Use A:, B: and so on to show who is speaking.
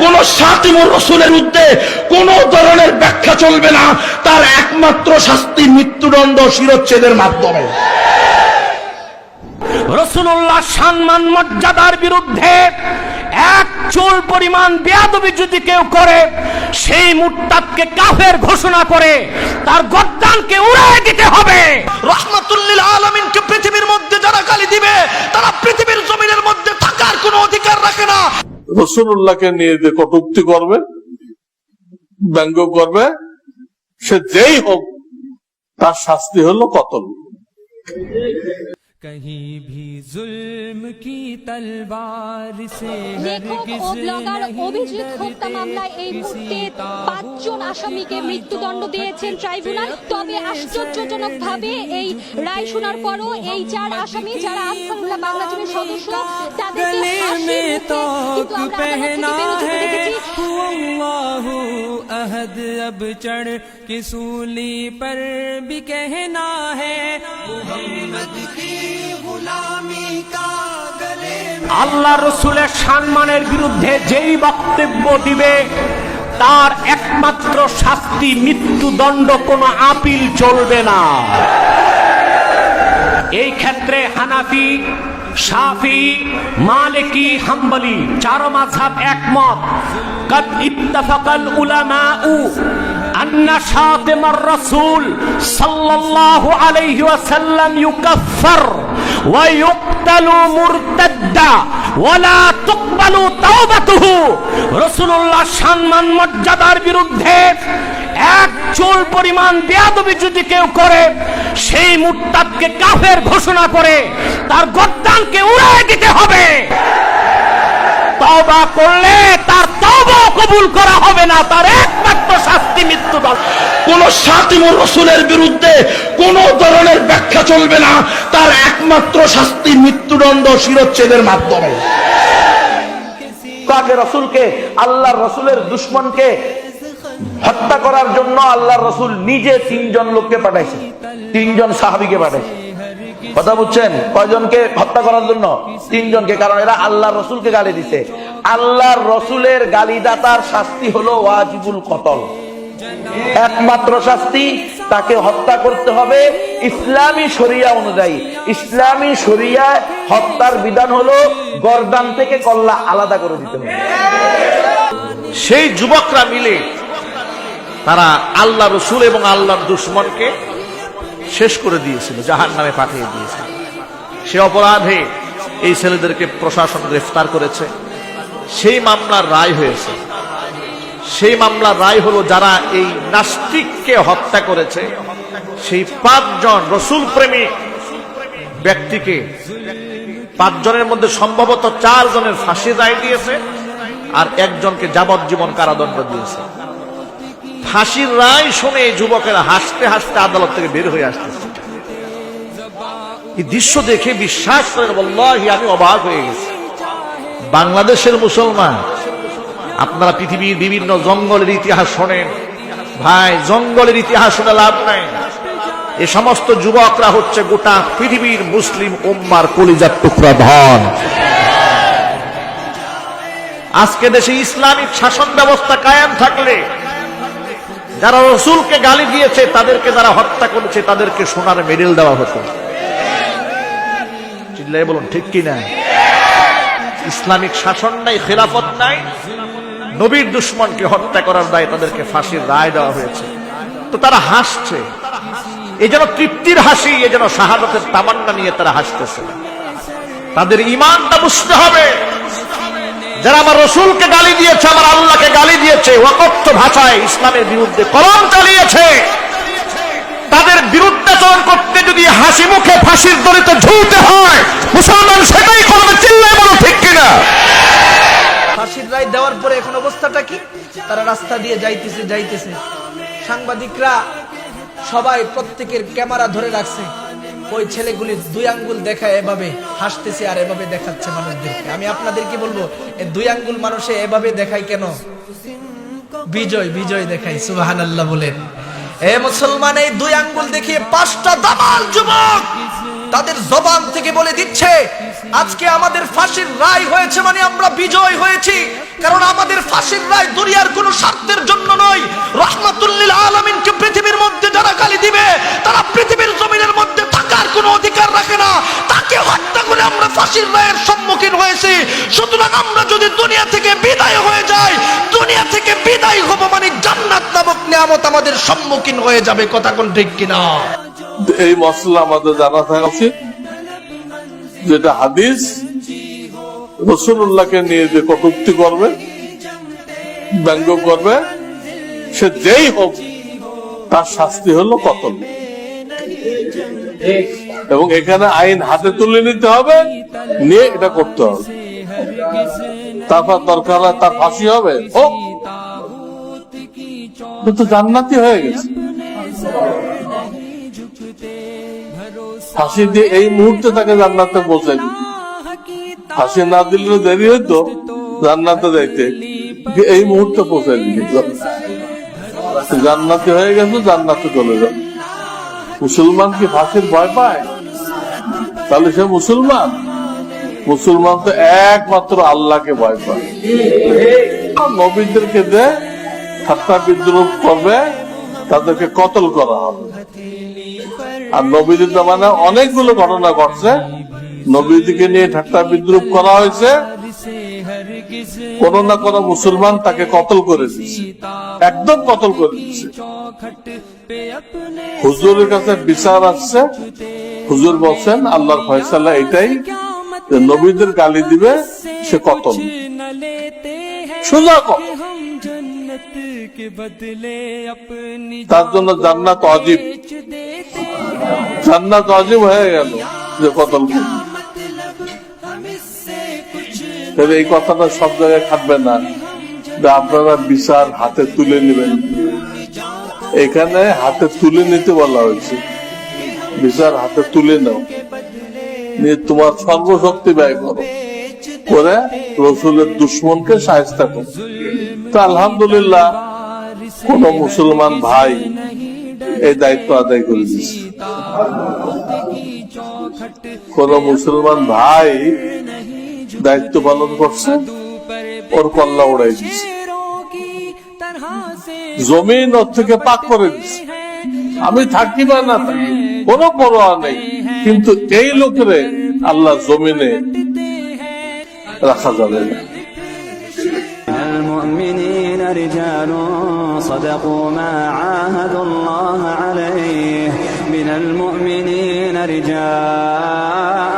A: কোন শাতিমুর রাসূলের বিরুদ্ধে কোন ধরনের ব্যাখ্যা চলবে না, তার একমাত্র শাস্তি মৃত্যুদণ্ড শিরচ্ছেদের মাধ্যমে।
B: রাসূলুল্লাহ সম্মান মর্যাদার বিরুদ্ধে এক চুল পরিমাণ বেয়াদবি যদি কেউ করে, সেই মুরতাদকে কাফের ঘোষণা করে তার গর্দানকে উড়িয়ে দিতে হবে।
A: রাহমাতুল লিল আলামিনকে পৃথিবীর মধ্যে যারা গালি দিবে, তারা পৃথিবীর জমিনের মধ্যে থাকার কোনো অধিকার রাখে না।
C: রাসূলুল্লাহকে নিয়ে যে কটূক্তি করবে, ব্যঙ্গ করবে, সে যেই হোক তার শাস্তি হলো কতল।
D: कहीं भी जुल्म की तलवार से
E: লেখক ও ব্লগার অভিজিৎ হত্যা মামলায় এই মুহূর্তে 5 জন আসামিকে মৃত্যুদণ্ড দিয়েছেন ট্রাইব্যুনাল। তবে আশ্চর্যজনকভাবে এই রায় শোনার পরও এই 4 আসামি যারা আনসারুল্লাহ বাংলাদেশের সদস্য, তাদেরকে ফাঁসি
D: पहना है अल्लाह अहद अब चढ़ के सूली पर भी कहना है मोहम्मद की गुलामी का गले
B: আল্লাহ রসুলের সম্মানের বিরুদ্ধে যেই বক্তব্য দিবে তার একমাত্র শাস্তি মৃত্যুদণ্ড, কোনো আপিল চলবে না। এই ক্ষেত্রে হানাফি, শাফি, মালিকি, হাম্বলি 4 মাযহাব একমত। قد اتفق العلماء أن شاتم الرسول صلى الله عليه وسلم يكفر ويقتل مرتدا ولا تقبل توبته। রাসূলুল্লাহ সম্মান মর্যাদার বিরুদ্ধে এক চুল পরিমাণ বেয়াদবি যদি কেউ করে, সেই মুরতাদকে কাফের ঘোষণা করে তার গর্দানকে উড়িয়ে দিতে হবে। তওবা করলে তার তওবা কবুল করা হবে না, তার একমাত্র শাস্তি মৃত্যুদণ্ড।
A: কোন শাতিমুর রাসূলের বিরুদ্ধে কোন ধরনের ব্যাখ্যা চলবে না, তার একমাত্র শাস্তি মৃত্যুদণ্ড শিরচ্ছেদের মাধ্যমে। কাকে রাসূলকে, আল্লাহর রাসূলের দুশমনকে হত্যা করার জন্য আল্লাহর রাসূল নিজে 3 জন লোককে পাঠাইছে, 3 জন সাহাবীকে পাঠাইছে। কথা বুঝছেন? কয়জনকে হত্যা করার জন্য? 3 জনকে, কারণ এরা আল্লাহর রাসূলকে গালি দিছে। আল্লাহর রাসূলের গালিদাতার শাস্তি হলো ওয়াজিবুল কতল, একমাত্র শাস্তি তাকে হত্যা করতে হবে ইসলামী শরিয়া অনুযায়ী। ইসলামী শরিয়া হত্যার বিধান হলো গর্দান থেকে কল্লা আলাদা করে দিতে হবে। সেই যুবকরা মিলে তারা আল্লাহ রাসূল এবং আল্লাহর দুশমনকে শেষ করে দিয়েছিল, জাহান্নামে পাঠিয়ে দিয়েছিল। সে অপরাধে এই ছেলেদেরকে প্রশাসন গ্রেফতার করেছে। সেই মামলার রায় হয়েছে। সেই মামলার রায় হলো, যারা এই নাস্তিককে হত্যা করেছে সেই 5 জন রাসূল প্রেমিক ব্যক্তিকে, 5 জনের মধ্যে সম্ভবত 4 জনের ফাঁসির রায় দিয়েছে আর 1 জনকে যাবজ্জীবন কারাদণ্ড দিয়েছে। ফাঁসির রায় শুনে যুবকেরা হাসতে হাসতে আদালত থেকে বের হয়ে আসতেছে। এই দৃশ্য দেখে বিশ্বাস করেন, ওয়াল্লাহি আমি অবাক হয়ে গেছি। বাংলাদেশের মুসলমান, আপনারা পৃথিবীর বিভিন্ন জঙ্গলের ইতিহাস শোনেন, ভাই জঙ্গলের ইতিহাস শুনে লাভ নাই। এই সমস্ত যুবকরা হচ্ছে গোটা পৃথিবীর মুসলিম উম্মার কলিজার টুকরা ধন। আজকে দেশে ইসলামিক শাসন ব্যবস্থা কায়েম থাকলে যারা রাসূলকে গালি দিয়েছে, তাদেরকে যারা হত্যা করেছে, তাদেরকে সোনার মেডেল দেওয়া হতো। চিল্লায়ে বলুন ঠিক কিনা? ইসলামিক শাসন নাই, খেলাফত নাই, নবীর দুশমনকে হত্যা করার দায়ে তাদেরকে ফাঁসির রায় দেওয়া হয়েছে। তো তারা হাসছে, এই যেন তৃপ্তির হাসি, এই যেন শাহাদাতের তামান্না নিয়ে তারা হাসতেছে। তাদের ঈমানটা বুঝতে হবে। যারা আমার রাসূলকে গালি দিয়েছে, আমার আল্লাহকে গালি দিয়েছে, ওয়াকফ ভাষায় ইসলামের বিরুদ্ধে কলম চালিয়েছে, তাদের বিরুদ্ধাচরণ করতে যদি হাসি মুখে ফাঁসির দড়িতে ঝুলতে হয়, মুসলমান সেটাই করবে। চিল্লায় বলো ঠিক কিনা?
F: ফাঁসির রায় দেওয়ার পরে এখন অবস্থাটা কি? তারা রাস্তা দিয়ে যাইতেছে, সাংবাদিকরা সবাই প্রত্যেকের ক্যামেরা ধরে রাখছে। ওই ছেলেগুলি 2 আঙ্গুল দেখায় এভাবে হাসতেছে আর এভাবে দেখাচ্ছে মানুষদেরকে। আমি আপনাদেরকে বলবো, এই 2 আঙ্গুল মানুষে এভাবে দেখায় কেন? বিজয় বিজয় দেখায়। সুবহানাল্লাহ বলেন। এ মুসলমান, এই 2 আঙ্গুল দেখিয়ে 5টা দামাল যুবক তাদের জবান থেকে বলে দিচ্ছে আজকে আমাদের ফাঁসির রায় হয়েছে মানে আমরা বিজয় হয়েছি, কারণ আমাদের ফাঁসির রায় দুনিয়ার কোনো স্বার্থের জন্য নয়। রাহমাতুল লিল আলামিনকে পৃথিবীর মধ্যে যারা গালি দিবে তারা পৃথিবীর জমিনের মধ্যে থাকার কোনো অধিকার রাখে না, তাকে হত্যা করে আমরা ফাঁসির রায়ের সম্মুখীন হয়েছি। সুতরাং আমরা যদি দুনিয়া থেকে বিদায় হয়ে যাই, দুনিয়া থেকে বিদায় হব মানে জান্নাত নামক নিয়ামত আমাদের সম্মুখীন হয়ে যাবে। কথা কোন ঠিক কিনা?
C: এই মশলা আমাদের জানা থাকা উচিত, যেটা হাদিস রাসূলুল্লাহকে নিয়ে যে কটূক্তি করবে, ব্যঙ্গ করবে, সে যেই হোক তার শাস্তি হলো কতল। এবং এখানে আইন হাতে তুলে নিতে হবে, নিয়ে এটা করতে হবে। তারপর দরকার হয় তার ফাঁসি হবে, হোক, তো জান্নাতি হয়ে গেছে। ফাঁসি দিয়ে এই মুহূর্তে তাকে জান্নাতে পৌঁছাই দিত, ফাঁসি না দিলে দেরি হইতো জান্নাতে যাইতে, এই মুহূর্তে পৌঁছাই দিত, জান্নাতি হয়ে গেছে, জান্নাতে চলে যাবে। মুসলমান কি ফাঁসির ভয় পায়? তাহলে সে মুসলমান? মুসলমান তো একমাত্র আল্লাহকে ভয় পায়। নবীদেরকে দে ঠাট্টা বিদ্রুপ করবে, তাদেরকে কতল করা হবে। আর নবীদের জামানে অনেকগুলো ঘটনা ঘটছে, নবীদিকে নিয়ে ঠাট্টা বিদ্রুপ করা হয়েছে, কোন না কোন মুসলমান তাকে কতল করে দিচ্ছে, একদম কতল করে দিচ্ছে। হুজুরের কাছে বিচার আসছে, হুজুর বলছেন আল্লাহর ফয়সালা এটাই, নবীদের গালি দিবে সে কতল, সোজা কতল। তার জন্য জান্নাত ওয়াজিব, জান্নাত ওয়াজিব হয়ে গেল যে কতল। এই কথাটা সব জায়গায় খাটবে না যে আপনারা বিচার হাতে তুলে নেবেন। এখানে হাতে তুলে নিতে বলা হয়েছে, বিচার হাতে তুলে নাও, নিয়ে তোমার সর্বশক্তি ব্যয় করো, করে রসুলের দুশ্মনকে শায়েস্তা করো। তো আলহামদুলিল্লাহ কোন মুসলমান ভাই এই দায়িত্ব আদায় করে দিচ্ছে, কোন মুসলমান ভাই দায়িত্ব পালন করছে, ওর কল্লা উড়াই দিচ্ছে, জমিন ওর থেকে পাক করে দিচ্ছে। আমি থাকি বা না থাকি কোনো পরোয়া নেই, কিন্তু এই লোকেরে আল্লাহ জমিনে রাখা যাবে না।
G: المؤمنين رجال صدقوا ما عاهدوا الله عليه من المؤمنين رجال